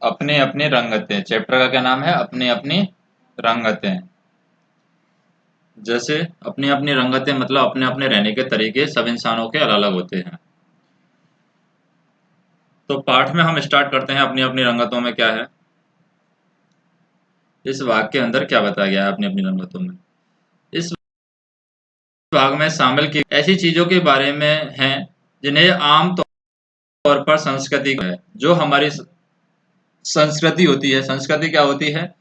अपनी अपनी रंगतें। चैप्टर का क्या नाम है? अपनी अपनी रंगतें। जैसे अपनी अपनी रंगतें मतलब अपने अपने रहने के तरीके सब इंसानों के अलग अलग होते हैं। तो पाठ में हम स्टार्ट करते हैं अपनी अपनी रंगतों में क्या है। इस वाक्य के अंदर क्या बताया गया है अपनी अपनी रंगतों में। इस भाग में शामिल की ऐसी चीजों के बारे में हैं जिन्हें आम तौर पर संस्कृति है। जो हमारी संस्कृति होती है, संस्कृति क्या होती है?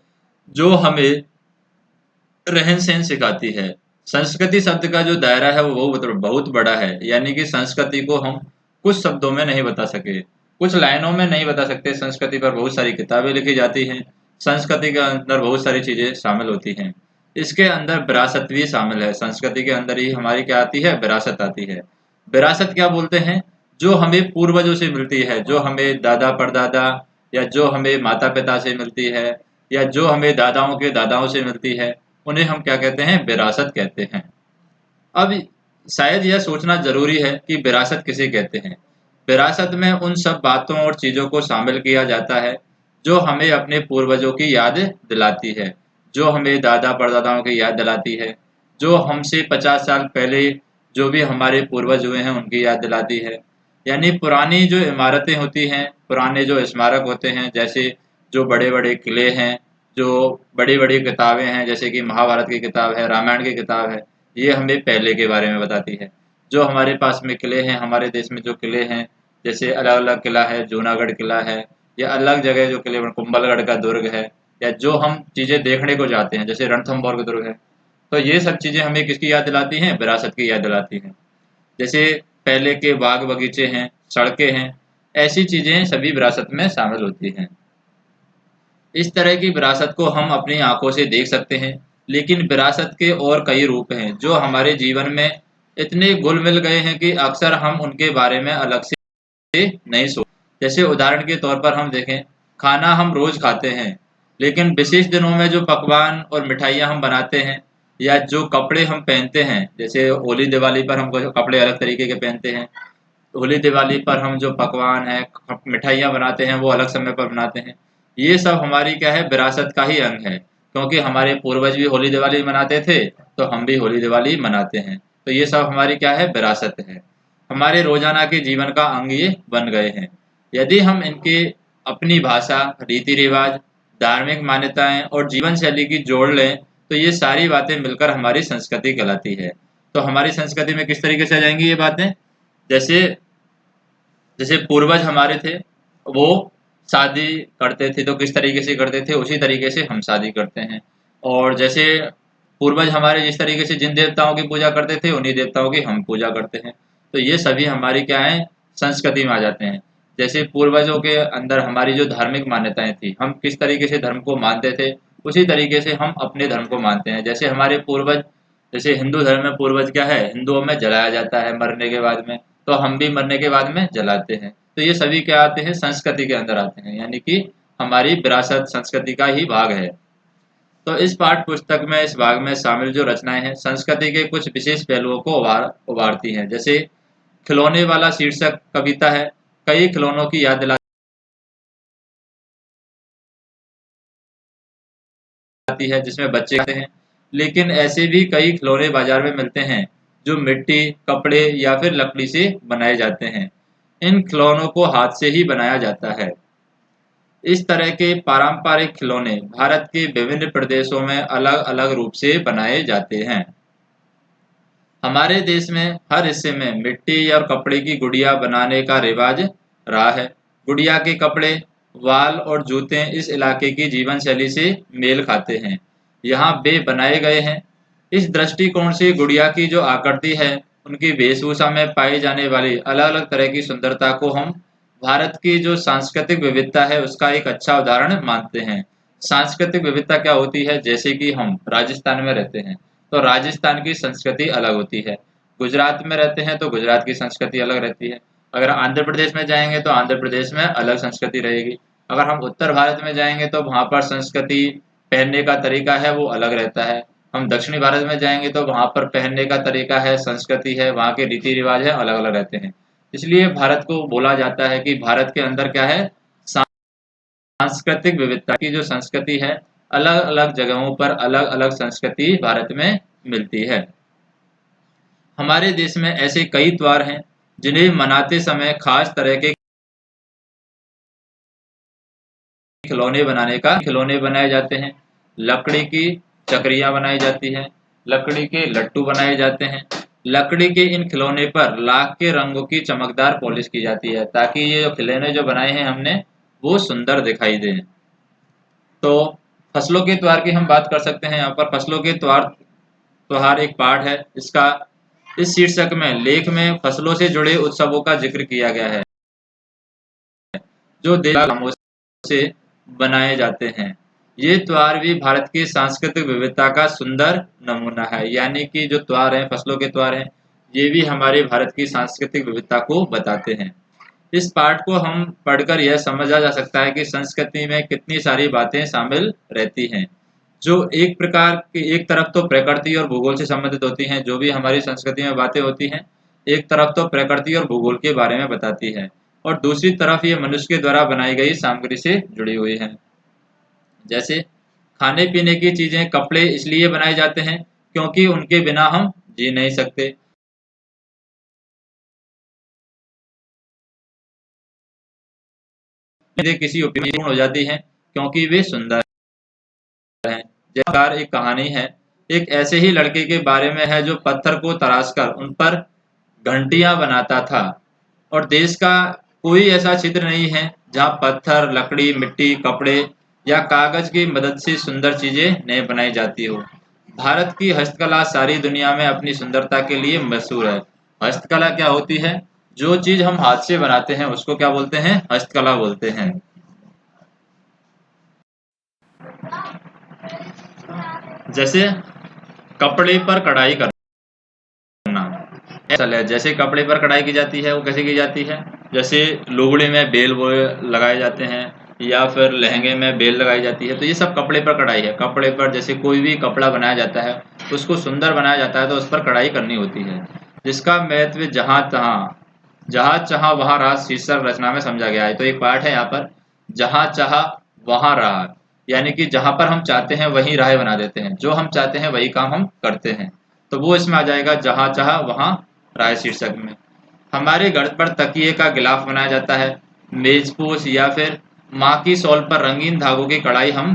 जो हमें रहन सहन सिखाती है। संस्कृति शब्द का जो दायरा है वो बहुत बड़ा है, यानी कि संस्कृति को हम कुछ शब्दों में नहीं बता सके, कुछ लाइनों में नहीं बता सकते। संस्कृति पर बहुत सारी किताबें लिखी जाती हैं। संस्कृति के अंदर बहुत सारी चीजें शामिल होती हैं। इसके अंदर विरासत भी शामिल है। संस्कृति के अंदर ही हमारी क्या आती है? विरासत आती है। विरासत क्या बोलते हैं? जो हमें पूर्वजों से मिलती है, जो हमें दादा परदादा या जो हमें माता पिता से मिलती है या जो हमें दादाओं के दादाओं से मिलती है, उन्हें हम क्या कहते हैं? विरासत कहते हैं। अब शायद यह सोचना जरूरी है कि विरासत किसे कहते हैं। विरासत में उन सब बातों और चीजों को शामिल किया जाता है जो हमें अपने पूर्वजों की याद दिलाती है, जो हमें दादा परदादाओं की याद दिलाती है, जो हमसे 50 साल पहले जो भी हमारे पूर्वज हुए हैं उनकी याद दिलाती है। यानी पुरानी जो इमारतें होती हैं, पुराने जो स्मारक होते हैं, जैसे जो बड़े बड़े किले हैं, जो बड़ी बड़ी किताबें हैं, जैसे कि महाभारत की किताब है, रामायण की किताब है, ये हमें पहले के बारे में बताती है। जो हमारे पास में किले हैं, हमारे देश में जो किले हैं, जैसे अलग अलग किला है, जूनागढ़ किला है, या अलग जगह जो किले, कुंभलगढ़ का दुर्ग है, या जो हम चीजें देखने को जाते हैं जैसे रणथंभौर का दुर्ग है। तो ये सब चीजें हमें किसकी याद दिलाती हैं? विरासत की याद दिलाती हैं। जैसे पहले के बाग बगीचे हैं, सड़कें हैं, ऐसी चीजें सभी विरासत में शामिल होती हैं। इस तरह की विरासत को हम अपनी आंखों से देख सकते हैं, लेकिन विरासत के और कई रूप हैं जो हमारे जीवन में इतने घुल मिल गए हैं कि अक्सर हम उनके बारे में अलग से नहीं सोच। जैसे उदाहरण के तौर पर हम देखें, खाना हम रोज खाते हैं, लेकिन विशेष दिनों में जो पकवान और मिठाइयाँ हम बनाते हैं या जो कपड़े हम पहनते हैं, जैसे होली दिवाली पर हम कपड़े अलग तरीके के पहनते हैं, होली दिवाली पर हम जो पकवान है, मिठाइयाँ बनाते हैं, वो अलग समय पर बनाते हैं। ये सब हमारी क्या है? विरासत का ही अंग है, क्योंकि हमारे पूर्वज भी होली दिवाली मनाते थे, तो हम भी होली दिवाली मनाते हैं। तो ये सब हमारी क्या है? विरासत है। हमारे रोजाना के जीवन का अंग ये बन गए हैं। यदि हम इनके अपनी भाषा, रीति रिवाज, धार्मिक मान्यताएं और जीवन शैली की जोड़ लें, तो ये सारी बातें मिलकर हमारी संस्कृति कहलाती है। तो हमारी संस्कृति में किस तरीके से आ जाएंगी ये बातें? जैसे जैसे पूर्वज हमारे थे, वो शादी करते थे तो किस तरीके से करते थे, उसी तरीके से हम शादी करते हैं। और जैसे पूर्वज हमारे जिस तरीके से जिन देवताओं की पूजा करते थे, उन्हीं देवताओं की हम पूजा करते हैं। तो ये सभी हमारी क्या है? संस्कृति में आ जाते हैं। जैसे पूर्वजों के अंदर हमारी जो धार्मिक मान्यताएं थी, हम किस तरीके से धर्म को मानते थे, उसी तरीके से हम अपने धर्म को मानते हैं। जैसे हमारे पूर्वज, जैसे हिंदू धर्म में पूर्वज क्या है? हिंदुओं में जलाया जाता है मरने के बाद में, तो हम भी मरने के बाद में जलाते हैं। तो ये सभी क्या आते हैं? संस्कृति के अंदर आते हैं, यानी कि हमारी विरासत संस्कृति का ही भाग है। तो इस पाठ्य पुस्तक में इस भाग में शामिल जो रचनाएं हैं, संस्कृति के कुछ विशेष पहलुओं को उभारती हैं। जैसे खिलौने वाला शीर्षक कविता है, कई खिलौनों की याद दिलाती है जिसमें बच्चे खाते हैं। लेकिन ऐसे भी कई खिलौने बाजार में मिलते हैं जो मिट्टी, कपड़े या फिर लकड़ी से बनाए जाते हैं। इन खिलौनों को हाथ से ही बनाया जाता है। इस तरह के पारंपरिक खिलौने भारत के विभिन्न प्रदेशों में अलग अलग रूप से बनाए जाते हैं। हमारे देश में हर हिस्से में मिट्टी और कपड़े की गुड़िया बनाने का रिवाज रहा है। गुड़िया के कपड़े, वाल और जूते इस इलाके की जीवन शैली से मेल खाते हैं। यहाँ वे बनाए गए हैं। इस दृष्टिकोण से गुड़िया की जो आकृति है, उनकी वेशभूषा में पाई जाने वाली अलग अलग तरह की सुंदरता को हम भारत की जो सांस्कृतिक विविधता है उसका एक अच्छा उदाहरण मानते हैं। सांस्कृतिक विविधता क्या होती है? जैसे कि हम राजस्थान में रहते हैं, तो राजस्थान की संस्कृति अलग होती है। गुजरात में रहते हैं तो गुजरात की संस्कृति अलग रहती है। अगर आंध्र प्रदेश में जाएंगे तो आंध्र प्रदेश में अलग संस्कृति रहेगी। अगर हम उत्तर भारत में जाएंगे तो वहाँ पर संस्कृति, पहनने का तरीका है वो अलग रहता है। हम दक्षिणी भारत में जाएंगे तो वहाँ पर पहनने का तरीका है, संस्कृति है, वहाँ के रीति रिवाज है, अलग अलग रहते हैं। इसलिए भारत को बोला जाता है कि भारत के अंदर क्या है? सांस्कृतिक विविधता की जो संस्कृति है, अलग अलग जगहों पर अलग अलग संस्कृति भारत में मिलती है। हमारे देश में ऐसे कई त्योहार हैं जिन्हें मनाते समय खास तरह के खिलौने बनाए जाते हैं। लकड़ी की चकरियां बनाई जाती हैं, लकड़ी के लट्टू बनाए जाते हैं। लकड़ी के इन खिलौने पर लाख के रंगों की चमकदार पॉलिश की जाती है ताकि ये जो खिलौने जो बनाए हैं हमने वो सुंदर दिखाई दें। तो फसलों के त्योहार की हम बात कर सकते हैं। यहाँ पर फसलों के त्योहार एक पार्ट है इसका। इस शीर्षक में लेख में फसलों से जुड़े उत्सवों का जिक्र किया गया है जो देश कामों से बनाए जाते हैं। ये त्योहार भी भारत की सांस्कृतिक विविधता का सुंदर नमूना है। यानी कि जो त्योहार हैं, फसलों के त्योहार हैं, ये भी हमारे भारत की सांस्कृतिक विविधता को बताते हैं। इस पाठ को हम पढ़कर यह समझा जा सकता है कि संस्कृति में कितनी सारी बातें शामिल रहती हैं, जो एक प्रकार की एक तरफ तो प्रकृति और भूगोल से संबंधित होती हैं। जो भी हमारी संस्कृति में बातें होती हैं, एक तरफ तो प्रकृति और भूगोल के बारे में बताती है और दूसरी तरफ ये मनुष्य के द्वारा बनाई गई सामग्री से जुड़ी हुई है। जैसे खाने पीने की चीजें, कपड़े इसलिए बनाए जाते हैं क्योंकि उनके बिना हम जी नहीं सकते। चीजें किसी उपयोगी हो जाती हैं क्योंकि वे सुंदर हैं। जैसे एक कहानी है, एक ऐसे ही लड़के के बारे में है जो पत्थर को तराशकर उन पर घंटियां बनाता था। और देश का कोई ऐसा क्षेत्र नहीं है जहां पत्थर, लकड़ी, मिट्टी, कपड़े या कागज की मदद से सुंदर चीजें नहीं बनाई जाती हो। भारत की हस्तकला सारी दुनिया में अपनी सुंदरता के लिए मशहूर है। हस्तकला क्या होती है? जो चीज हम हाथ से बनाते हैं उसको क्या बोलते हैं? हस्तकला बोलते हैं। जैसे कपड़े पर कढ़ाई करना, असल है। जैसे कपड़े पर कढ़ाई की जाती है वो कैसे की जाती है? जैसे लुगड़ी में बेल लगाए जाते हैं या फिर लहंगे में बेल लगाई जाती है, तो ये सब कपड़े पर कढ़ाई है। कपड़े पर जैसे कोई भी कपड़ा बनाया जाता है, उसको सुंदर बनाया जाता है तो उस पर कढ़ाई करनी होती है, जिसका महत्व जहाँ चाहा वहाँ राह शीर्षक रचना में समझा गया है। तो एक पाठ है यहाँ पर, जहाँ चाहा वहाँ राह, यानी कि जहाँ पर हम चाहते हैं वहीं राह बना देते हैं, जो हम चाहते हैं वही काम हम करते हैं। तो वो इसमें आ जाएगा, जहाँ चाहा वहाँ राह शीर्षक में। हमारे घर पर तकिए का गिलाफ बनाया जाता है, मेजपोश या फिर माँ की शॉल पर रंगीन धागों की कढ़ाई हम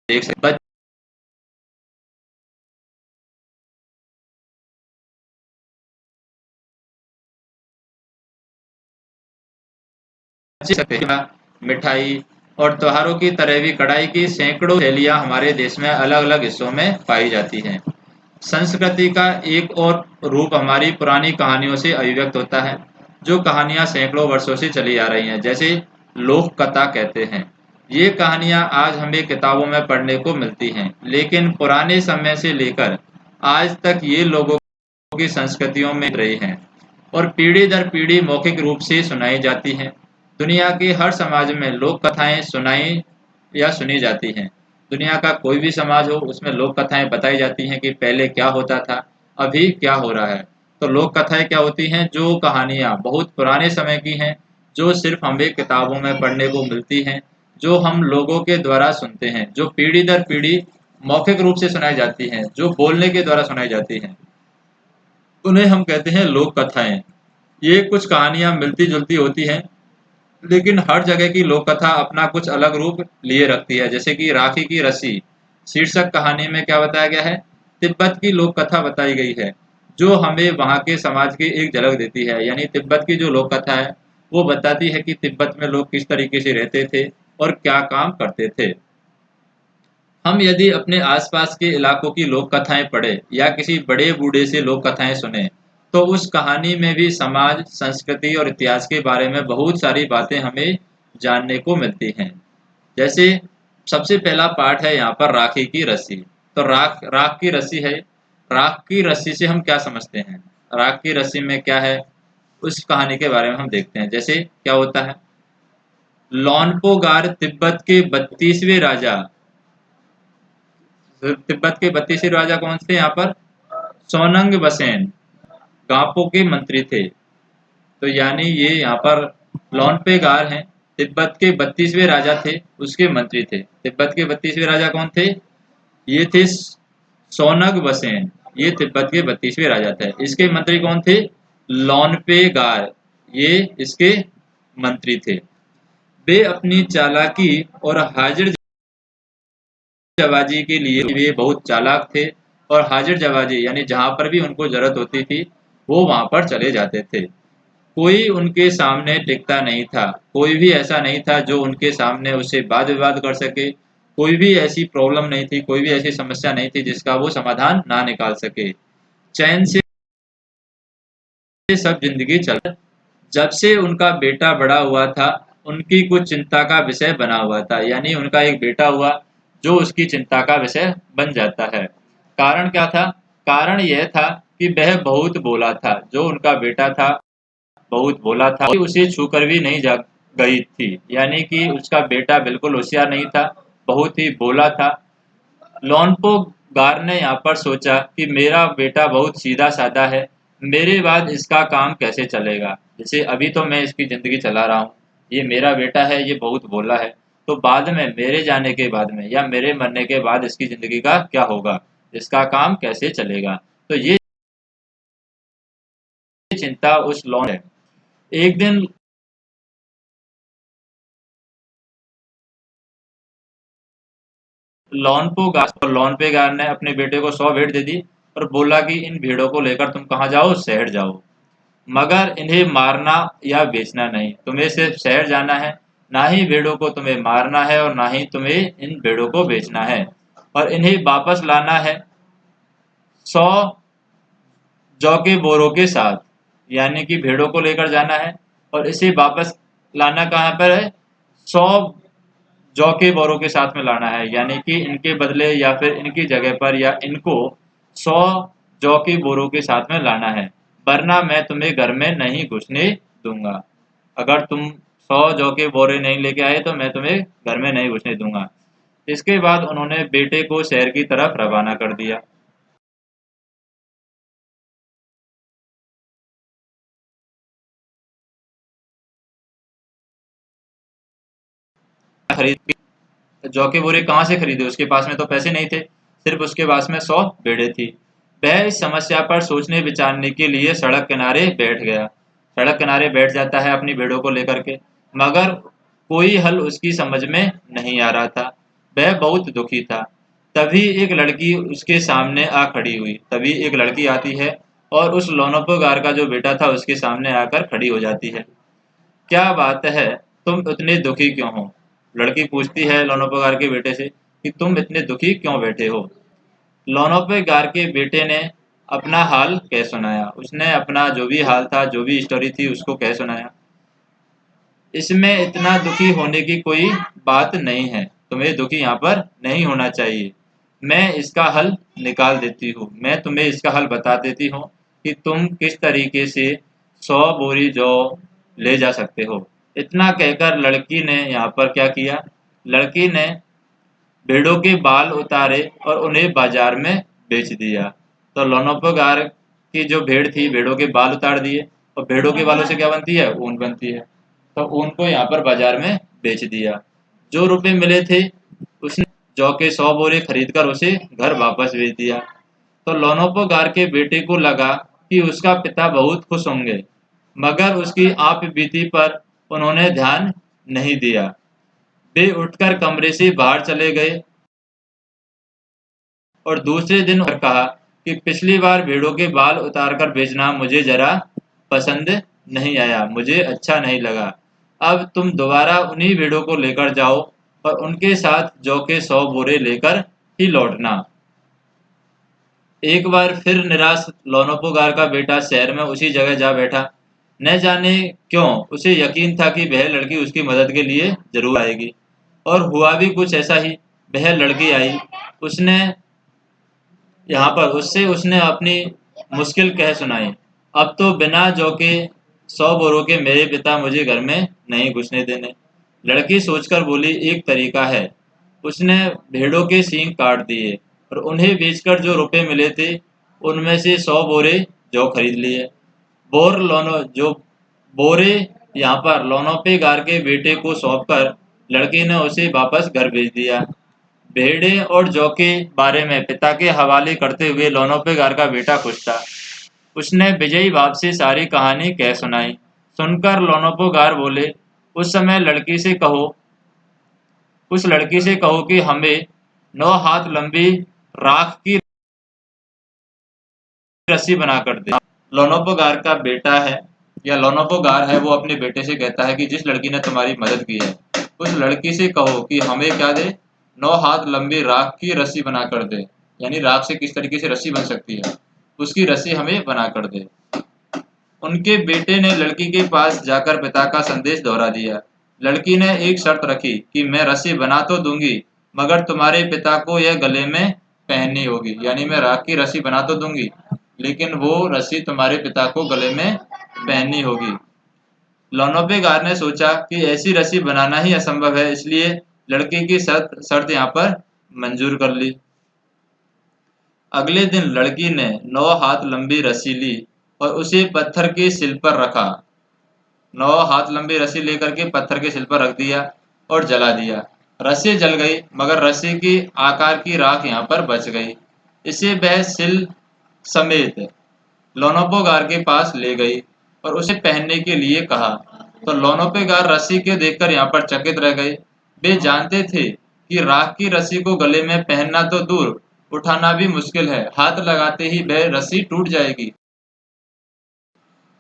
देख सकते हैं। मिठाई और त्योहारों की तरह भी कढ़ाई की सैकड़ों शैलियाँ हमारे देश में अलग अलग हिस्सों में पाई जाती हैं। संस्कृति का एक और रूप हमारी पुरानी कहानियों से अभिव्यक्त होता है, जो कहानियां सैकड़ों वर्षों से चली आ रही हैं, जैसे लोक कथा कहते हैं। ये कहानियां आज हमें किताबों में पढ़ने को मिलती हैं, लेकिन पुराने समय से लेकर आज तक ये लोगों की संस्कृतियों में रही हैं और पीढ़ी दर पीढ़ी मौखिक रूप से सुनाई जाती हैं। दुनिया के हर समाज में लोक कथाएं सुनाई या सुनी जाती हैं। दुनिया का कोई भी समाज हो, उसमें लोक कथाएं बताई जाती हैं कि पहले क्या होता था, अभी क्या हो रहा है। तो लोक कथाएं क्या होती हैं? जो कहानियां बहुत पुराने समय की हैं, जो सिर्फ हमें किताबों में पढ़ने को मिलती हैं, जो हम लोगों के द्वारा सुनते हैं, जो पीढ़ी दर पीढ़ी मौखिक रूप से सुनाई जाती हैं, जो बोलने के द्वारा सुनाई जाती हैं, उन्हें हम कहते हैं लोक कथाएं। ये कुछ कहानियां मिलती जुलती होती हैं, लेकिन हर जगह की लोक कथा अपना कुछ अलग रूप लिए रखती है। जैसे कि राखी की रस्सी शीर्षक कहानी में क्या बताया गया है? तिब्बत की लोक कथा बताई गई है, जो हमें वहाँ के समाज की एक झलक देती है। यानी तिब्बत की जो लोक कथा है वो बताती है कि तिब्बत में लोग किस तरीके से रहते थे और क्या काम करते थे। हम यदि अपने आसपास के इलाकों की लोक कथाएं पढ़े या किसी बड़े बूढ़े से लोक कथाएं सुने, तो उस कहानी में भी समाज, संस्कृति और इतिहास के बारे में बहुत सारी बातें हमें जानने को मिलती हैं। जैसे सबसे पहला पार्ट है यहाँ पर राखी की रस्सी। तो राख राख की रस्सी है। राख की रस्सी से हम क्या समझते हैं? राख की रस्सी में क्या है, उस कहानी के बारे में हम देखते हैं। जैसे क्या होता है, लौनपोगार तिब्बत के 32वें राजा कौन थे यहाँ पर? सोनंग बसेन गापो के मंत्री थे। तो यानी ये यहाँ पर लौनपेगार हैं, तिब्बत के 32वें राजा थे, उसके मंत्री थे। तिब्बत के 32वें राजा कौन थे? ये थे सोनग बसेन। ये तिब्बत के 32वें राजा थे। इसके मंत्री कौन थे? लोनपेगार। ये इसके मंत्री थे। वे अपनी चालाकी और हाजिर जवाजी के लिए वे बहुत चालाक थे, और हाजिर जवाजी यानी जहां पर भी उनको जरूरत होती थी वो वहां पर चले जाते थे। कोई उनके सामने टिकता नहीं था। कोई भी ऐसा नहीं था जो उनके सामने उससे वाद विवाद कर सके। कोई भी ऐसी प्रॉब्लम नहीं थी, कोई भी ऐसी समस्या नहीं थी जिसका वो समाधान ना निकाल सके। चैन से सब जिंदगी चल। जब से उनका बेटा बड़ा हुआ था, उनकी कुछ चिंता का विषय बना हुआ था। यानी उनका एक बेटा हुआ जो उसकी चिंता का विषय बन जाता है। कारण क्या था? कारण यह था कि वह बहुत बोला था। जो उनका बेटा था बहुत बोला था, उसे छूकर भी नहीं जा गई थी। यानी कि उसका बेटा बिल्कुल होशियार नहीं था, बहुत ही बोला था। लोनपो गार ने यहाँ पर सोचा कि मेरा बेटा बहुत सीधा साधा है, मेरे बाद इसका काम कैसे चलेगा। जैसे अभी तो मैं इसकी ज़िंदगी चला रहा हूँ, ये मेरा बेटा है, ये बहुत भोला है, तो बाद में मेरे जाने के बाद में या मेरे मरने के बाद इसकी ज़िंदगी का क्या होगा, इसका काम कैसे चलेगा। तो ये चिंता उस लोन है। एक दिन लोन पे गार ने अपने बेटे को 100 भेड़ दे दी और बोला कि इन भेड़ों को लेकर तुम कहाँ जाओ? शहर जाओ, मगर इन्हें मारना या बेचना नहीं। तुम्हें सिर्फ शहर जाना है, ना ही भेड़ों को तुम्हें मारना है और ना ही तुम्हें इन भेड़ों को बेचना है। और इन्हें वापस लाना है 100 जौ के बोरों के साथ। यानी कि भेड़ों को लेकर जाना है और इसे वापस लाना कहाँ पर है? 100 जौ के बोरों के साथ में लाना है। यानी कि इनके बदले या फिर इनकी जगह पर या इनको 100 जौ के बोरों के साथ में लाना है, वरना मैं तुम्हें घर में नहीं घुसने दूंगा। अगर तुम 100 जौ के बोरे नहीं लेके आए तो मैं तुम्हें घर में नहीं घुसने दूंगा। इसके बाद उन्होंने बेटे को शहर की तरफ रवाना कर दिया। खरीद जौ के बोरे कहाँ से खरीदे? उसके पास में तो पैसे नहीं थे, सिर्फ उसके पास में 100 भेड़ें थी। वह इस समस्या पर सोचने विचारने के लिए सड़क किनारे बैठ गया। सड़क किनारे बैठ जाता है अपनी भेड़ों को लेकर के, मगर कोई हल उसकी समझ में नहीं आ रहा था। वह बहुत दुखी था। तभी एक लड़की उसके सामने आ खड़ी हुई। तभी एक लड़की आती है और उस लोनोपोगार का जो बेटा था उसके सामने आकर खड़ी हो जाती है। क्या बात है, तुम इतने दुखी क्यों हो? लड़की पूछती है लोनोपेगार के बेटे से कि तुम इतने दुखी क्यों बैठे हो। लोनोपेगार के बेटे ने अपना हाल कह सुनाया। उसने अपना जो भी हाल था, जो भी स्टोरी थी, उसको कह सुनाया। इसमें इतना दुखी होने की कोई बात नहीं है, तुम्हें दुखी यहाँ पर नहीं होना चाहिए। मैं इसका हल निकाल देती हूँ, मैं तुम्हें इसका हल बता देती हूँ कि तुम किस तरीके से 100 बोरी जौ ले जा सकते हो। इतना कहकर लड़की ने यहाँ पर क्या किया? लड़की ने भेड़ों के बाल उतारे और उन्हें बाजार में बेच दिया। तो लोनोपोगार की जो भेड़ थी, भेड़ों के बाल उतार दिए, और भेड़ों के बालों से क्या बनती है? ऊन बनती है। तो ऊन को यहाँ पर बाजार में बेच दिया। जो रुपए मिले थे उसने जौ के 100 बोरे खरीद कर उसे घर वापस भेज दिया। तो लोनोपोगार के बेटे को लगा कि उसका पिता बहुत खुश होंगे, मगर उसकी आप बीती पर उन्होंने ध्यान नहीं दिया। वे उठकर कमरे से बाहर चले गए और दूसरे दिन और कहा कि पिछली बार भेड़ों के बाल उतारकर बेचना मुझे जरा पसंद नहीं आया, मुझे अच्छा नहीं लगा। अब तुम दोबारा उन्हीं भेड़ों को लेकर जाओ और उनके साथ जौ के 100 बोरे लेकर ही लौटना। एक बार फिर निराश लोनोपोगार का बेटा शहर में उसी जगह जा बैठा। न जाने क्यों उसे यकीन था कि वह लड़की उसकी मदद के लिए जरूर आएगी, और हुआ भी कुछ ऐसा ही। वह लड़की आई। उसने यहाँ पर उससे उसने अपनी मुश्किल कह सुनाई। अब तो बिना जौ के 100 बोरों के मेरे पिता मुझे घर में नहीं घुसने देने। लड़की सोचकर बोली, एक तरीका है। उसने भेड़ों के सींग काट दिए और उन्हें बेचकर जो रुपए मिले थे उनमें से 100 बोरे जौ खरीद लिए। बोर लोनो जो बोरे यहाँ पर लोनोपेगार के बेटे को सौंपकर लड़की ने उसे वापस घर भेज दिया। भेड़े और जौ के बारे में पिता के हवाले करते हुए लोनोपेगार का बेटा खुश था। उसने विजयी भाव से सारी कहानी कह सुनाई। सुनकर लोनोपोगार बोले, उस लड़की से कहो कि हमें 9 हाथ लंबी राख की रस्सी बनाकर दे। लोनोपोगार का बेटा है या लोनोपोगार है, वो अपने बेटे से कहता है कि जिस लड़की ने तुम्हारी मदद की है, उस लड़की से कहो कि हमें क्या दे, 9 हाथ लंबी राख की रस्सी बनाकर दे। यानी राख से किस तरीके से रस्सी बन सकती है, उसकी रस्सी हमें बनाकर दे। उनके बेटे ने लड़की के पास जाकर पिता का संदेश दोहरा दिया। लड़की ने एक शर्त रखी कि मैं रस्सी बना तो दूंगी, मगर तुम्हारे पिता को यह गले में पहननी होगी। यानी मैं राख की रस्सी बना तो दूंगी, लेकिन वो रस्सी तुम्हारे पिता को गले में पहननी होगी। लोनोपेगार ने सोचा कि ऐसी रस्सी बनाना ही असंभव है, इसलिए लड़के की शर्त यहाँ पर मंजूर कर ली। अगले दिन लड़की ने 9 हाथ लंबी रस्सी ली और उसे पत्थर के सिल पर रखा। 9 हाथ लंबी रस्सी लेकर के पत्थर के सिल पर रख दिया और जला दिया। रस्सी जल गई, मगर रस्सी की आकार की राख यहाँ पर बच गई। इसे वह सिल समेत लोनोपोगार के पास ले गई और उसे पहनने के लिए कहा। तो लोनोपेगार रस्सी के देखकर यहाँ पर चकित रह गए। वे जानते थे कि राख की रस्सी को गले में पहनना तो दूर, उठाना भी मुश्किल है। हाथ लगाते ही वह रस्सी टूट जाएगी।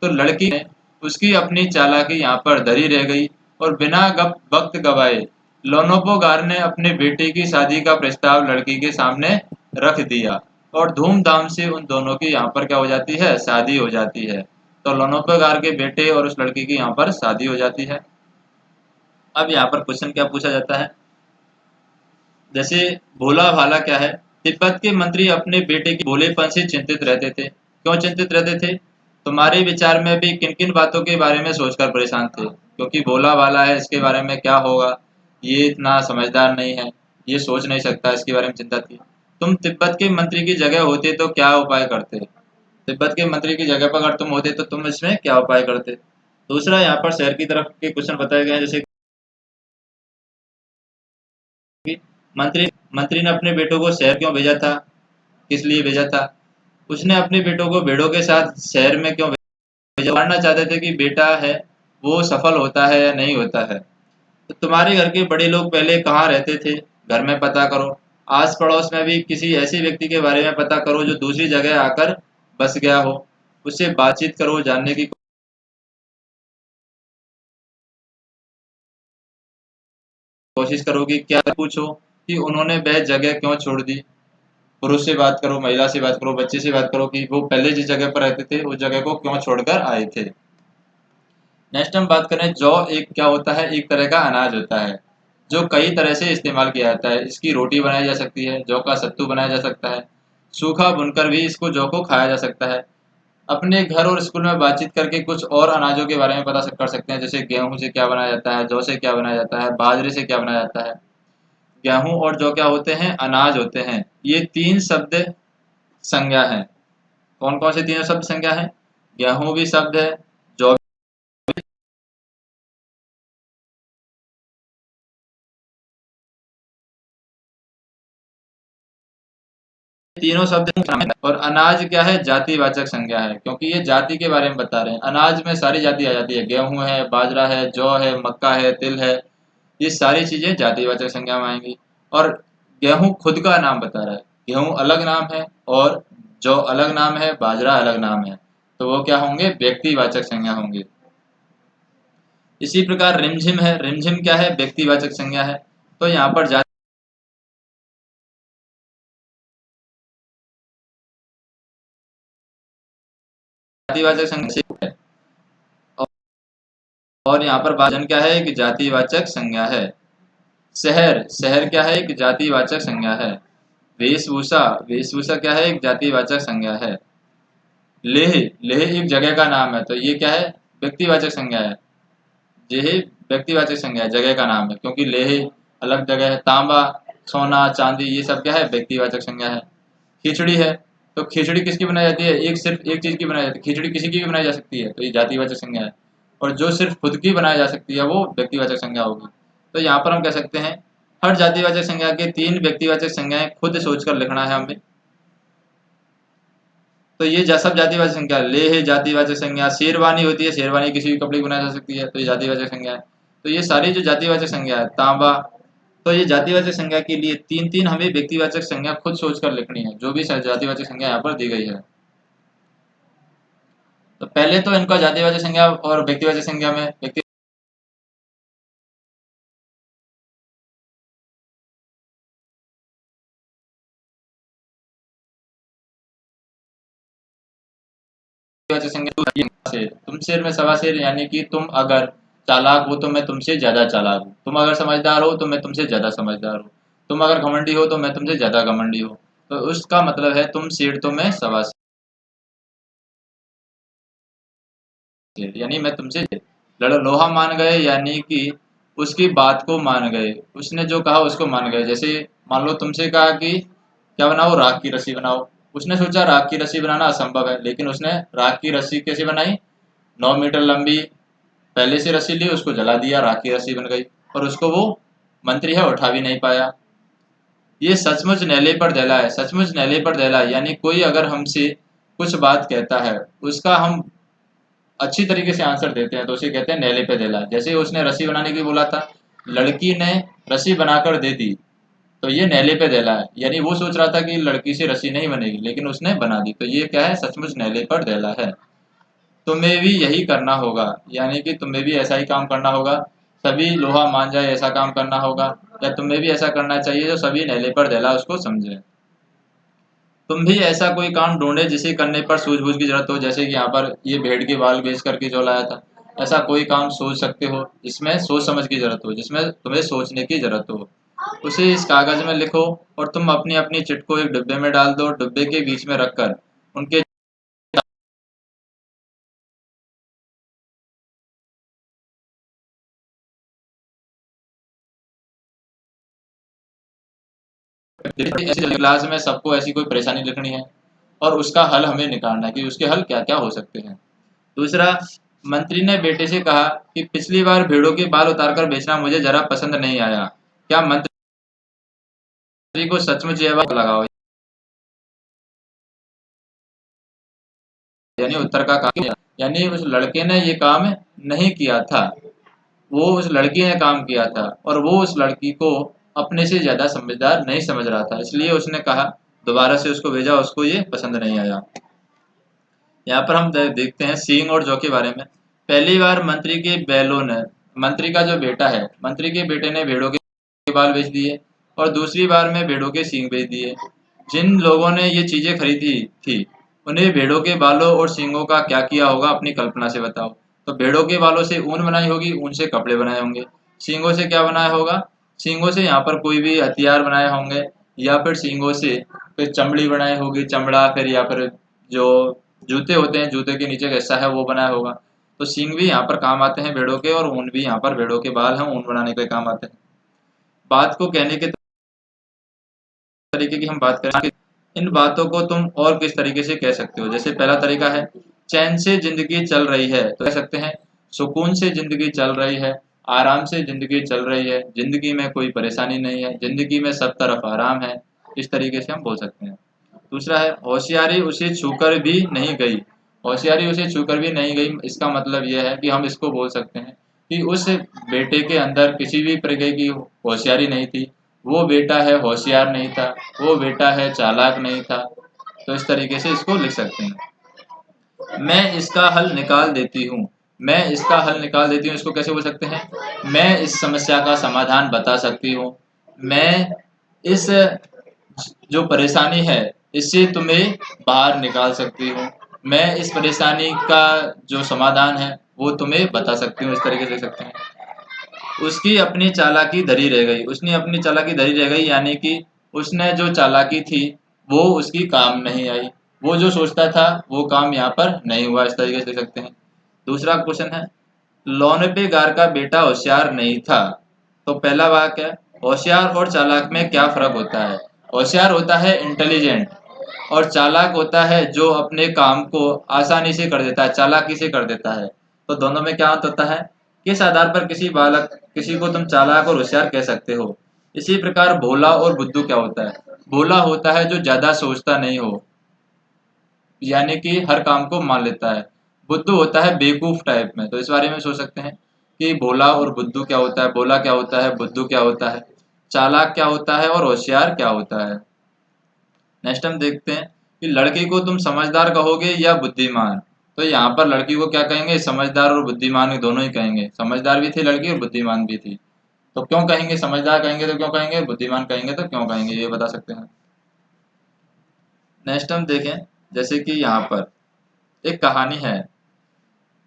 तो लड़की ने उसकी अपनी चालाकी यहाँ पर धरी रह गई और बिना वक्त गवाए लोनोपोगार ने अपने बेटे की शादी का प्रस्ताव लड़की के सामने रख दिया और धूमधाम से उन दोनों की यहाँ पर क्या हो जाती है, शादी हो जाती है। तो लोनोपोगार के बेटे और उस लड़की की यहाँ पर शादी हो जाती है। अब यहाँ पर क्वेश्चन क्या पूछा जाता है, जैसे भोला भाला क्या है। तिब्बत के मंत्री अपने बेटे के भोलेपन से चिंतित रहते थे। क्यों चिंतित रहते थे? तुम्हारे विचार में भी किन किन बातों के बारे में सोचकर परेशान थे? क्योंकि भोला भाला है, इसके बारे में क्या होगा, ये इतना समझदार नहीं है, ये सोच नहीं सकता, इसके बारे में चिंता थी। तुम तिब्बत के मंत्री की जगह होते तो क्या उपाय करते? तिब्बत के मंत्री की जगह पर अगर तुम होते तो तुम इसमें क्या उपाय करते? दूसरा, यहाँ पर शहर की तरफ के क्वेश्चन बताए गए हैं, जैसे कि मंत्री ने अपने बेटों को शहर क्यों भेजा था, किस लिए भेजा था? उसने अपने बेटों को भेड़ों के साथ शहर में क्यों भेजा? जानना चाहते थे कि बेटा है वो सफल होता है या नहीं होता है। तो तुम्हारे घर के बड़े लोग पहले कहाँ रहते थे, घर में पता करो। आस पड़ोस में भी किसी ऐसे व्यक्ति के बारे में पता करो जो दूसरी जगह आकर बस गया हो। उससे बातचीत करो, जानने की कोशिश करो कि क्या, पूछो कि उन्होंने वह जगह क्यों छोड़ दी। पुरुष से बात करो, महिला से बात करो, बच्चे से बात करो कि वो पहले जिस जगह पर रहते थे उस जगह को क्यों छोड़कर आए थे। नेक्स्ट हम बात करें, जौ एक क्या होता है, एक तरह का अनाज होता है जो कई तरह से इस्तेमाल किया जाता है। इसकी रोटी बनाई जा सकती है, जौ का सत्तू बनाया जा सकता है, सूखा भुनकर भी इसको जौ को खाया जा सकता है। अपने घर और स्कूल में बातचीत करके कुछ और अनाजों के बारे में पता कर सकते हैं, जैसे गेहूं से क्या बनाया जाता है, जौ से क्या बनाया जाता है, बाजरे से क्या बनाया जाता है। गेहूं और जौ क्या होते हैं, अनाज होते हैं। ये तीन शब्द संज्ञा है। कौन कौन से तीनों शब्द संज्ञा है? गेहूं भी शब्द है, जौ तीनों शब्द शामिल है। और अनाज क्या है, जातिवाचक संज्ञा है, क्योंकि ये जाति के बारे में बता रहे हैं। अनाज में सारी जाति आ जाती है, गेहूं है, बाजरा है, जौ है, मक्का है, तिल है, ये सारी चीजें जातिवाचक संज्ञा में आएंगी। और गेहूं खुद का नाम बता रहा है, गेहूं अलग नाम है और जौ अलग नाम है, बाजरा अलग नाम है, तो वो क्या होंगे, व्यक्तिवाचक संज्ञा होंगे। इसी प्रकार रिमझिम है, रिमझिम क्या है, व्यक्तिवाचक संज्ञा है। तो यहाँ पर जातिवाचक संज्ञा है और यहाँ पर भाजन क्या है, एक जातिवाचक संज्ञा है। शहर, शहर क्या है, एक जातिवाचक संज्ञा है। वेशभूषा, वेशभूषा क्या है, एक जातिवाचक संज्ञा है। लेह, लेह एक जगह का नाम है, तो ये क्या है, व्यक्तिवाचक संज्ञा है। लेह व्यक्तिवाचक संज्ञा है, जगह का नाम है, क्योंकि लेह अलग जगह है। तांबा, सोना, चांदी, ये सब क्या है, व्यक्तिवाचक संज्ञा है। खिचड़ी है, तो खिचड़ी किसकी बनाई जाती है, एक सिर्फ एक चीज की बनाई जाती है, खिचड़ी किसी की भी बनाई जा सकती है, तो ये जातिवाचक संज्ञा है। और जो सिर्फ खुद की बनाई जा सकती है वो व्यक्तिवाचक संज्ञा होगी। तो यहाँ पर हम कह सकते हैं हर जातिवाचक संज्ञा के 3 व्यक्तिवाचक संज्ञाएं खुद सोचकर लिखना है हमें। तो ये सब जातिवाचक संज्ञा, ले है जातिवाचक संज्ञा, शेरवानी होती है, शेरवानी किसी भी कपड़े की बनाई जा सकती है, तो ये जातिवाचक संज्ञा है। तो ये सारी जो जातिवाचक संज्ञा है, तांबा, तो ये जातिवाचक संज्ञा के लिए 3-3 हमें व्यक्तिवाचक संज्ञा खुद सोचकर लिखनी है, जो भी जातिवाचक संज्ञा यहाँ पर दी गई है। तो पहले तो इनका जातिवाचक संज्ञा और व्यक्तिवाचक संज्ञा में से तुम शेर में सवा शेर, यानी कि तुम अगर चालाक हो तो मैं तुमसे ज्यादा चालाक हूँ, तुम अगर समझदार हो तो मैं तुमसे ज्यादा समझदार हूँ, तुम अगर घमंडी हो तो मैं तुमसे ज्यादा घमंडी हूँ। तो उसका मतलब है तुम शेर तो मैं सवा शेर, यानी मैं तुमसे लोहा मान गए, यानी कि उसकी बात को मान गए, उसने जो कहा उसको मान गए। जैसे मान लो तुमसे कहा कि क्या बनाओ, राख की रस्सी बनाओ, उसने सोचा राख की रस्सी बनाना असंभव है, लेकिन उसने राख की रस्सी कैसे बनाई, 9 मीटर लंबी पहले से रस्सी ली, उसको जला दिया, राख की रस्सी बन गई, और उसको वो मंत्री है उठा भी नहीं पाया। ये सचमुच नेले पर दहला है, सचमुच नेले पर दहला है, यानी कोई अगर हमसे कुछ बात कहता है, उसका हम अच्छी तरीके से आंसर देते हैं तो उसे कहते हैं नेले पे दहला। जैसे उसने रस्सी बनाने की बोला था, लड़की ने रस्सी बनाकर दे दी, तो ये नेले पे दहला है, यानी वो सोच रहा था कि लड़की से रस्सी नहीं बनेगी, लेकिन उसने बना दी, तो ये क्या है, सचमुच नेले पर दहला है। तुम्हें भी यही करना होगा, यानी कि तुम्हें भी ऐसा ही काम करना होगा, सभी लोहा मान जाए ऐसा काम करना होगा, या तुम्हें भी ऐसा करना चाहिए जो सभी नेले पर दहला उसको समझे। तुम भी ऐसा कोई काम ढूंढे जिसे करने पर सूझबूझ की जरूरत हो, जैसे कि यहाँ पर ये भेड़ के बाल बेच करके जो लाया था, ऐसा कोई काम सोच सकते हो जिसमें सोच समझ की जरूरत हो, जिसमें तुम्हें सोचने की जरूरत हो, उसे इस कागज में लिखो और तुम अपनी अपनी चिट को एक डिब्बे में डाल दो, डिब्बे के बीच में रखकर उनके क्लास में सबको ऐसी कोई परेशानी लिखनी है और उसका हल हमें निकालना है कि उसके हल क्या क्या हो सकते हैं। दूसरा, मंत्री ने बेटे से कहा कि पिछली बार भेड़ों के बाल उतारकर बेचना मुझे जरा पसंद नहीं आया, क्या मंत्री को सचमुच यह बात लगाओ, यानी उत्तर का काम, यानी उस लड़के ने ये काम नहीं किया था, वो उस लड़की ने काम किया था, और वो उस लड़की को अपने से ज्यादा समझदार नहीं समझ रहा था, इसलिए उसने कहा, दोबारा से उसको भेजा, उसको ये पसंद नहीं आया। यहाँ पर हम देखते हैं सींग और जौ के बारे में। पहली बार मंत्री के बैलों ने, मंत्री का जो बेटा है, मंत्री के बेटे ने भेड़ों के बाल बेच दिए, और दूसरी बार में भेड़ों के सींग बेच दिए। जिन लोगों ने ये चीजें खरीदी थी, उन्हें भेड़ों के बालों और सींगों का क्या किया होगा, अपनी कल्पना से बताओ। तो भेड़ों के बालों से ऊन बनाई होगी, ऊन से कपड़े बनाए होंगे। सींगों से क्या बनाया होगा, सींगों से यहाँ पर कोई भी हथियार बनाए होंगे, या फिर सींगों से फिर चमड़ी बनाई होगी, चमड़ा, फिर या फिर जो जूते होते हैं, जूते के नीचे का हिस्सा है वो बनाया होगा। तो सींग भी यहाँ पर काम आते हैं भेड़ों के, और ऊन भी यहाँ पर भेड़ों के बाल हैं ऊन बनाने के काम आते हैं। बात को कहने के तरीके की हम बात करें कि इन बातों को तुम और किस तरीके से कह सकते हो। जैसे पहला तरीका है, चैन से जिंदगी चल रही है, तो कह सकते हैं सुकून से जिंदगी चल रही है, आराम से जिंदगी चल रही है, जिंदगी में कोई परेशानी नहीं है, जिंदगी में सब तरफ आराम है, इस तरीके से हम बोल सकते हैं। दूसरा है, होशियारी उसे छूकर भी नहीं गई, होशियारी उसे छूकर भी नहीं गई, इसका मतलब यह है कि हम इसको बोल सकते हैं कि उस बेटे के अंदर किसी भी प्रकार की होशियारी नहीं थी, वो बेटा है होशियार नहीं था, वो बेटा है चालाक नहीं था। तो इस तरीके से इसको लिख सकते हैं। मैं इसका हल निकाल देती हूँ, मैं इसका हल निकाल देती हूँ, इसको कैसे बोल सकते हैं, मैं इस समस्या का समाधान बता सकती हूँ, मैं इस जो परेशानी है इससे तुम्हें बाहर निकाल सकती हूँ, मैं इस परेशानी का जो समाधान है वो तुम्हें बता सकती हूँ, इस तरीके से लिख सकते हैं। उसकी अपनी चालाकी धरी रह गई, उसने अपनी चालाकी धरी रह गई, यानी कि उसने जो चालाकी थी वो उसकी काम नहीं आई, वो जो सोचता था वो काम यहाँ पर नहीं हुआ, इस तरीके से लिख सकते हैं। दूसरा क्वेश्चन है, लोनेपेगार का बेटा होशियार नहीं था, तो पहला वाक्य है, होशियार और चालाक में क्या फर्क होता है। होशियार होता है इंटेलिजेंट, और चालाक होता है जो अपने काम को आसानी से कर देता है, चालाकी से कर देता है। तो दोनों में क्या अंतर होता है? किस आधार पर किसी को तुम चालाक और होशियार कह सकते हो? इसी प्रकार भोला और बुद्धू क्या होता है? भोला होता है जो ज्यादा सोचता नहीं हो, यानी कि हर काम को मान लेता है। बुद्धू होता है बेवकूफ टाइप में। तो इस बारे में सोच सकते हैं कि भोला और बुद्धू क्या होता है, भोला क्या होता है, बुद्धू क्या होता है, चालाक क्या होता है और होशियार क्या होता है। नेक्स्ट हम देखते हैं कि लड़की को तुम समझदार कहोगे या बुद्धिमान। तो यहाँ पर लड़की को क्या कहेंगे? समझदार और बुद्धिमान दोनों ही कहेंगे। समझदार भी थी लड़की और बुद्धिमान भी थी। तो क्यों कहेंगे? समझदार कहेंगे तो क्यों कहेंगे? बुद्धिमान कहेंगे तो क्यों कहेंगे? ये बता सकते हैं। नेक्स्ट हम देखें, जैसे कि यहाँ पर एक कहानी है,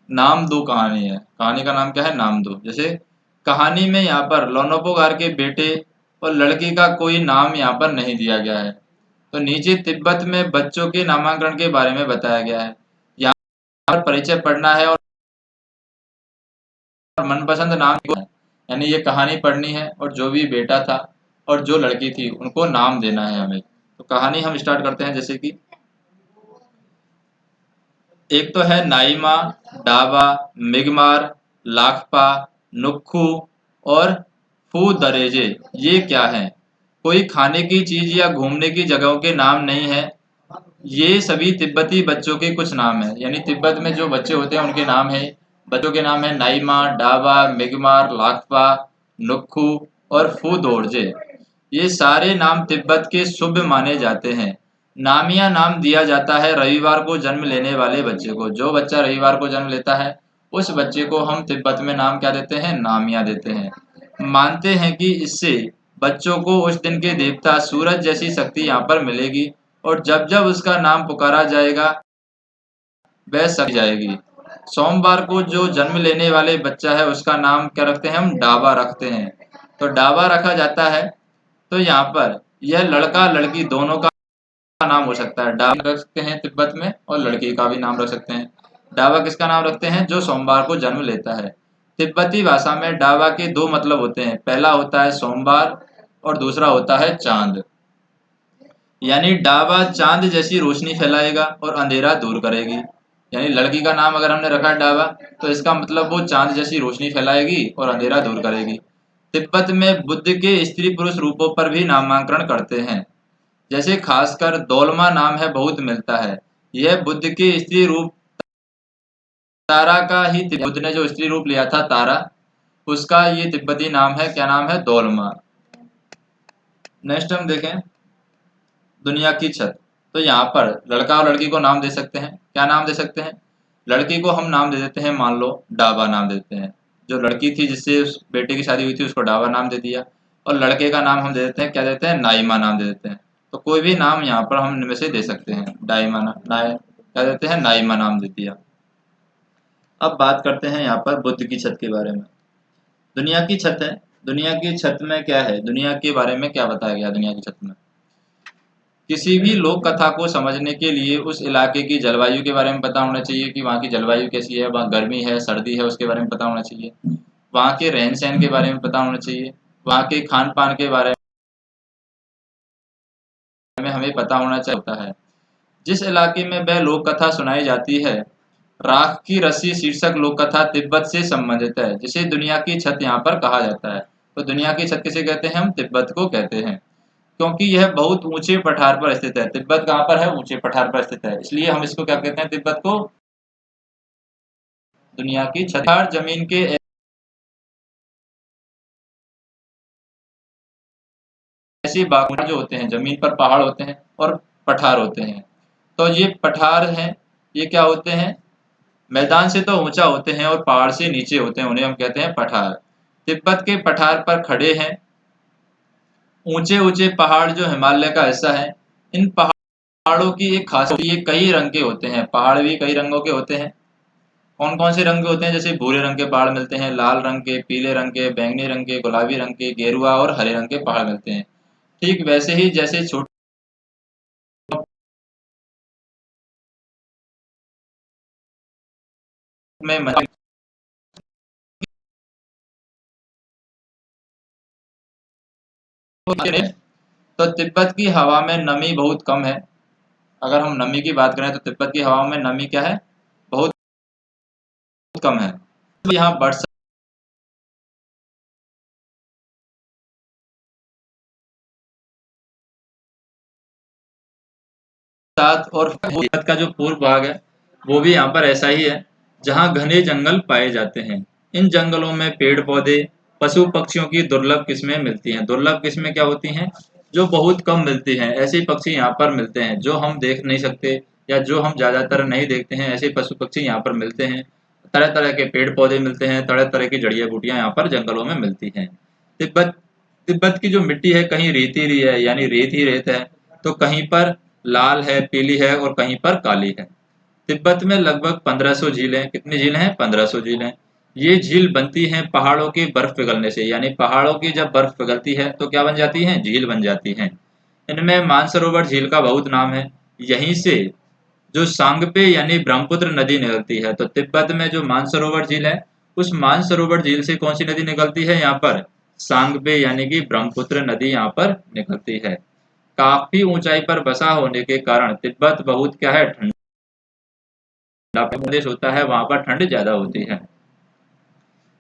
नाम दो कहानी है। कहानी का नाम क्या है? नाम दो। जैसे कहानी में यहाँ पर लोनोपोगार के बेटे और लड़की का कोई नाम यहाँ पर नहीं दिया गया है। तो नीचे तिब्बत में बच्चों के नामांकन के बारे में बताया गया है। यहाँ पर परिचय पढ़ना है और मनपसंद नाम है, यानी ये कहानी पढ़नी है और जो भी बेटा था और जो लड़की थी उनको नाम देना है हमें। तो कहानी हम स्टार्ट करते हैं। जैसे कि एक तो है नाइमा, डाबा, मिगमार, लाखपा, नुक्खू और फू दरेजे। ये क्या है? कोई खाने की चीज या घूमने की जगहों के नाम नहीं है। ये सभी तिब्बती बच्चों के कुछ नाम हैं, यानी तिब्बत में जो बच्चे होते हैं उनके नाम है। बच्चों के नाम है नाइमा, डाबा, मिगमार, लाक्पा, नुक्खू और फूदोड़जे। ये सारे नाम तिब्बत के शुभ माने जाते हैं। नामिया नाम दिया जाता है रविवार को जन्म लेने वाले बच्चे को। जो बच्चा रविवार को जन्म लेता है उस बच्चे को हम तिब्बत में नाम क्या देते हैं? नामिया देते हैं। मानते हैं कि इससे बच्चों को उस दिन के देवता सूरज जैसी शक्ति यहाँ पर मिलेगी और जब जब उसका नाम पुकारा जाएगा वह सक जाएगी। सोमवार को जो जन्म लेने वाले बच्चा है उसका नाम क्या रखते हैं? हम डाबा रखते हैं। तो डाबा रखा जाता है। तो यहाँ पर यह लड़का लड़की दोनों का नाम हो सकता है। डाबा रख सकते हैं तिब्बत में और लड़की का भी नाम रख सकते हैं। डाबा किसका नाम रखते हैं? जो सोमवार को जन्म लेता है। तिब्बती भाषा में डाबा के दो मतलब होते हैं। पहला होता है सोमवार और दूसरा होता है चांद। यानी डाबा चांद जैसी रोशनी फैलाएगा और अंधेरा दूर करेगी। यानी लड़की का नाम अगर हमने रखा है डाबा तो इसका मतलब वो चांद जैसी रोशनी फैलाएगी और अंधेरा दूर करेगी। तिब्बत में बुद्ध के स्त्री पुरुष रूपों पर भी नामांकन करते हैं। जैसे खासकर दोलमा नाम है बहुत मिलता है। यह बुद्ध के स्त्री रूप तारा का ही, बुद्ध ने जो स्त्री रूप लिया था तारा, उसका ये तिब्बती नाम है। क्या नाम है? दोलमा। नेक्स्ट हम देखें दुनिया की छत। तो यहाँ पर लड़का और लड़की को नाम दे सकते हैं। क्या नाम दे सकते हैं? लड़की को हम नाम दे देते हैं, मान लो डाबा नाम देते हैं। जो लड़की थी जिससे उस बेटे की शादी हुई थी उसको डाबा नाम दे दिया। और लड़के का नाम हम दे देते हैं, क्या देते हैं? नाइमा नाम दे देते हैं। तो कोई भी नाम यहाँ पर हम इनमें से दे सकते हैं। डाइमा क्या देते हैं? नाइमा नाम दे दिया। अब बात करते हैं यहाँ पर बुद्ध की छत के बारे में। दुनिया की छत है। दुनिया की छत में क्या है? दुनिया के बारे में क्या बताया गया दुनिया की छत में? किसी भी लोक कथा को समझने के लिए उस इलाके की जलवायु के बारे में पता होना चाहिए कि वहाँ की जलवायु कैसी है, वहाँ गर्मी है, सर्दी है, उसके बारे में पता होना चाहिए। वहाँ के रहन सहन के बारे में पता होना चाहिए। वहाँ के खान पान के बारे में हमें पता होना चाहिए होता है। जिस इलाके में वह लोक कथा सुनाई जाती है, राख की रस्सी शीर्षक लोक कथा तिब्बत से संबंधित है, जिसे दुनिया की छत यहाँ पर कहा जाता है। तो दुनिया की छत किसे कहते हैं? हम तिब्बत को कहते हैं, क्योंकि यह बहुत ऊंचे पठार पर स्थित है। तिब्बत कहाँ पर है? ऊंचे पठार पर स्थित है, इसलिए हम इसको क्या कहते हैं? तिब्बत को दुनिया की छत। जमीन के ऐसे बाग जो होते हैं, जमीन पर पहाड़ होते हैं और पठार होते हैं। तो ये पठार हैं, ये क्या होते हैं? मैदान से तो ऊंचा होते हैं और पहाड़ से नीचे होते हैं, उन्हें हम कहते हैं पठार। तिब्बत के पठार पर खड़े हैं ऊंचे ऊंचे पहाड़ जो हिमालय का हिस्सा है। इन पहाड़ों की एक खासियत, ये कई रंग के होते हैं। पहाड़ भी कई रंगों के होते हैं। कौन कौन से रंग के होते हैं? जैसे भूरे रंग के पहाड़ मिलते हैं, लाल रंग के, पीले रंग के, बैंगनी रंग के, गुलाबी रंग के, गेरुआ और हरे रंग के पहाड़ मिलते हैं। ठीक वैसे ही जैसे छोटे में तो तिब्बत की हवा में नमी बहुत कम है। अगर हम नमी की बात करें तो तिब्बत की हवा में नमी क्या है? बहुत कम है। यहाँ बढ़ साथ और भारत का जो पूर्व भाग है वो भी यहाँ पर ऐसा ही है, जहाँ घने जंगल पाए जाते हैं। इन जंगलों में पेड़ पौधे, पशु पक्षियों की दुर्लभ किस्में मिलती हैं। दुर्लभ किस्में क्या होती हैं? जो बहुत कम मिलती हैं। ऐसे पक्षी यहाँ पर मिलते हैं जो हम देख नहीं सकते या जो हम ज्यादातर नहीं देखते हैं। ऐसे पशु पक्षी यहाँ पर मिलते हैं। तरह तरह के पेड़ पौधे मिलते हैं, तरह तरह की जड़ियाँ बूटियां यहाँ पर जंगलों में मिलती हैं। तिब्बत तिब्बत की जो मिट्टी है कहीं रेतीली है, यानी रेत ही रेत है, तो कहीं पर लाल है, पीली है और कहीं पर काली है। तिब्बत में लगभग 1500 झीलें, कितनी झीलें हैं? 1500 झीलें। ये झील बनती हैं पहाड़ों की बर्फ पिघलने से, यानी पहाड़ों की जब बर्फ पिघलती है तो क्या बन जाती है? झील बन जाती हैं। इनमें मानसरोवर झील का बहुत नाम है। यहीं से जो सांगपे यानी ब्रह्मपुत्र नदी निकलती है। तो तिब्बत में जो मानसरोवर झील है, उस मानसरोवर झील से कौन सी नदी निकलती है? यहाँ पर सांगपे यानी कि ब्रह्मपुत्र नदी यहाँ पर निकलती है। काफी ऊंचाई पर बसा होने के कारण तिब्बत बहुत क्या है? ठंडा प्रदेश होता है, वहां पर ठंड ज्यादा होती है।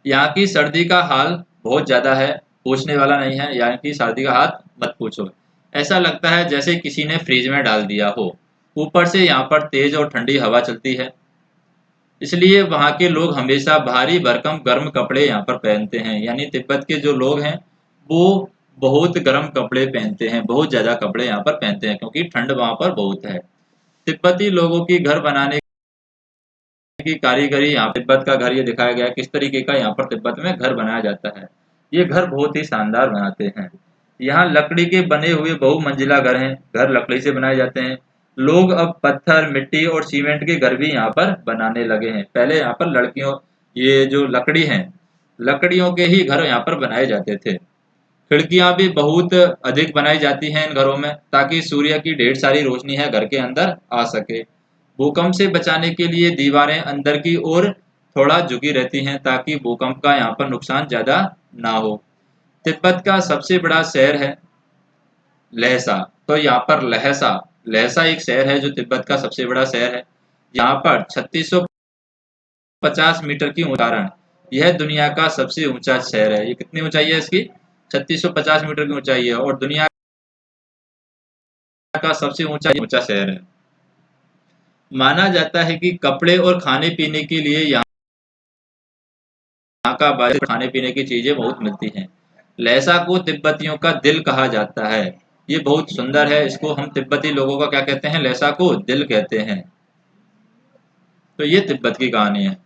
यहाँ की सर्दी का हाल बहुत ज्यादा है, पूछने वाला नहीं है। यहाँ की सर्दी का हाल मत पूछो। ऐसा लगता है जैसे किसी ने फ्रीज में डाल दिया हो। ऊपर से यहाँ पर तेज और ठंडी हवा चलती है, इसलिए वहाँ के लोग हमेशा भारी भरकम गर्म कपड़े यहाँ पर पहनते हैं। यानी तिब्बत के जो लोग हैं वो बहुत गर्म कपड़े पहनते हैं, बहुत ज्यादा कपड़े यहाँ पर पहनते हैं, क्योंकि ठंड वहाँ पर बहुत है। तिब्बती लोगों की घर बनाने की कारीगरी, यहाँ तिब्बत का घर ये दिखाया गया है किस तरीके का यहाँ पर तिब्बत में घर बनाया जाता है। ये घर बहुत ही शानदार बनाते हैं। यहाँ लकड़ी के बने हुए बहुमंजिला घर हैं। घर लकड़ी से बनाए जाते हैं। लोग अब पत्थर, मिट्टी और सीमेंट के घर भी यहाँ पर बनाने लगे हैं। पहले यहाँ पर ये जो लकड़ी है, लकड़ियों के ही घर यहाँ पर बनाए जाते थे। खिड़कियां भी बहुत अधिक बनाई जाती हैं इन घरों में, ताकि सूर्य की ढेर सारी रोशनी है घर के अंदर आ सके। भूकंप से बचाने के लिए दीवारें अंदर की ओर थोड़ा झुकी रहती हैं, ताकि भूकंप का यहाँ पर नुकसान ज्यादा ना हो। तिब्बत का सबसे बड़ा शहर है लहसा। तो यहाँ पर लहसा लहसा एक शहर है जो तिब्बत का सबसे बड़ा शहर है। यहाँ पर 3650 मीटर की ऊंचाई, यह दुनिया का सबसे ऊंचा शहर है। ये कितनी ऊंचाई है इसकी? 3650 मीटर की ऊंचाई है और दुनिया का सबसे ऊंचा शहर है। माना जाता है कि कपड़े और खाने पीने के लिए यहाँ का बाजार, खाने पीने की चीजें बहुत मिलती हैं। लहसा को तिब्बतियों का दिल कहा जाता है। ये बहुत सुंदर है। इसको हम तिब्बती लोगों का क्या कहते हैं? लहसा को दिल कहते हैं। तो ये तिब्बत की कहानी है।